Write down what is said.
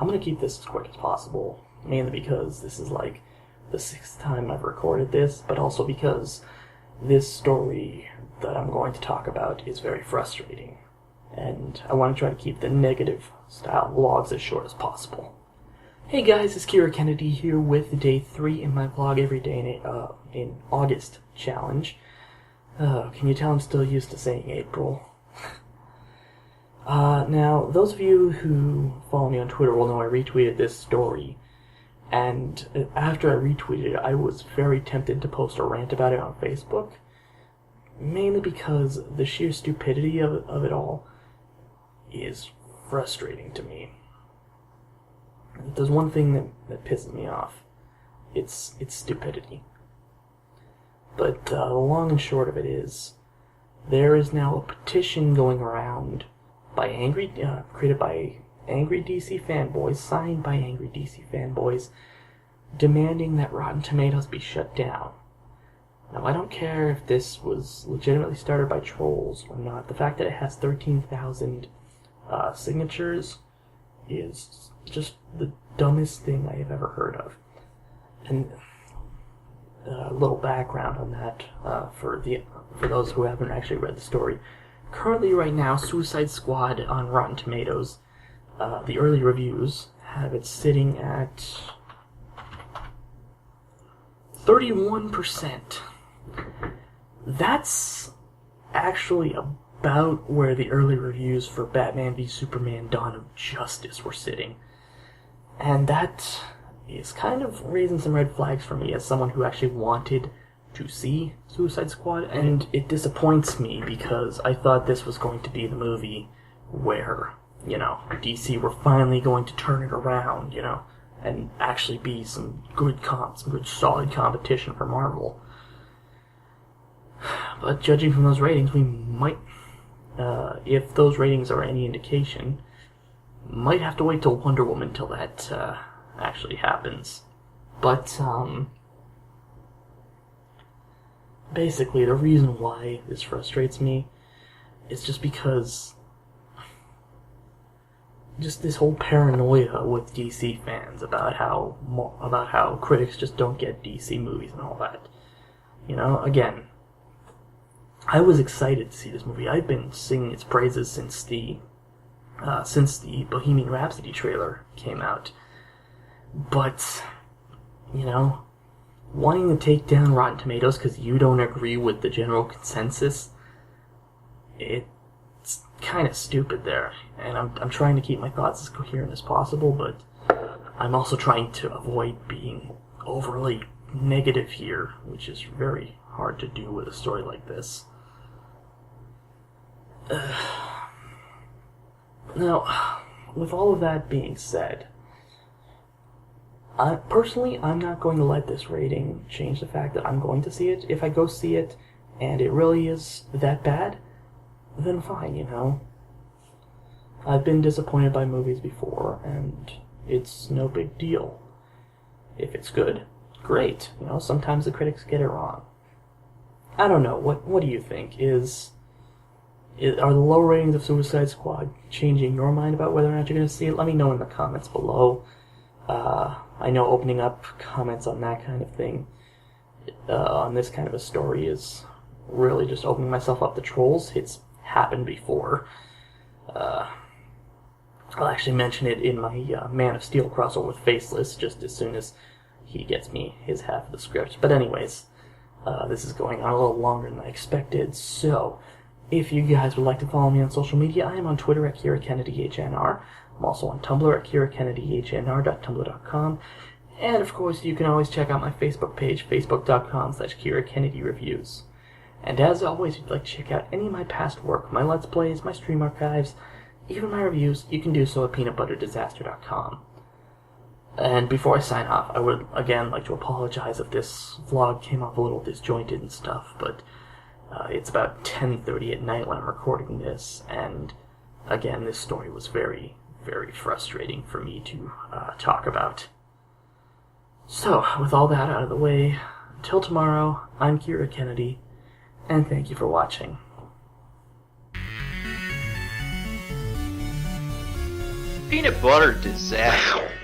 I'm going to keep this as quick as possible, mainly because this is like the 6th time I've recorded this, but also because this story that I'm going to talk about is very frustrating, and I want to try to keep the negative style vlogs as short as possible. Hey guys, it's KiraKennedy here with day 3 in my vlog every day in August challenge. Can you tell I'm still used to saying April? Now, those of you who follow me on Twitter will know I retweeted this story, and after I retweeted it, I was very tempted to post a rant about it on Facebook, mainly because the sheer stupidity of it all is frustrating to me. If there's one thing that pisses me off, it's stupidity. But the long and short of it is, there is now a petition going around by created by angry DC fanboys, signed by angry DC fanboys, demanding that Rotten Tomatoes be shut down. Now, I don't care if this was legitimately started by trolls or not. The fact that it has 13,000 signatures is just the dumbest thing I have ever heard of. And a little background on that for those who haven't actually read the story. Currently, right now, Suicide Squad on Rotten Tomatoes, the early reviews have it sitting at 31%. That's actually about where the early reviews for Batman v Superman Dawn of Justice were sitting. And that is kind of raising some red flags for me as someone who actually wanted to see Suicide Squad, and it disappoints me because I thought this was going to be the movie where, DC were finally going to turn it around, and actually be some good solid competition for Marvel. But judging from those ratings, we might, if those ratings are any indication, might have to wait till Wonder Woman till that actually happens. But basically the reason why this frustrates me is just because just this whole paranoia with DC fans about how critics just don't get DC movies and all that. Again, I was excited to see this movie. I've been singing its praises since the Bohemian Rhapsody trailer came out. But, wanting to take down Rotten Tomatoes because you don't agree with the general consensus, it's kind of stupid there. And I'm trying to keep my thoughts as coherent as possible, but I'm also trying to avoid being overly negative here, which is very hard to do with a story like this. Now, with all of that being said, personally, I'm not going to let this rating change the fact that I'm going to see it. If I go see it and it really is that bad, then fine, I've been disappointed by movies before, and it's no big deal. If it's good, great. Sometimes the critics get it wrong. I don't know. What do you think? Are the low ratings of Suicide Squad changing your mind about whether or not you're going to see it? Let me know in the comments below. I know opening up comments on that kind of thing, on this kind of a story, is really just opening myself up to trolls. It's happened before. I'll actually mention it in my Man of Steel crossover with Faceless just as soon as he gets me his half of the script. But anyways, this is going on a little longer than I expected, so if you guys would like to follow me on social media, I am on Twitter at KiraKennedyHNR. I'm also on Tumblr at KiraKennedyHNR.tumblr.com. And of course, you can always check out my Facebook page, facebook.com/KiraKennedyReviews. And as always, if you'd like to check out any of my past work, my Let's Plays, my stream archives, even my reviews, you can do so at peanutbutterdisaster.com. And before I sign off, I would again like to apologize if this vlog came off a little disjointed and stuff, but it's about 10:30 at night when I'm recording this, and again, this story was very, very frustrating for me to talk about. So, with all that out of the way, until tomorrow, I'm Kira Kennedy, and thank you for watching. Peanut butter disaster.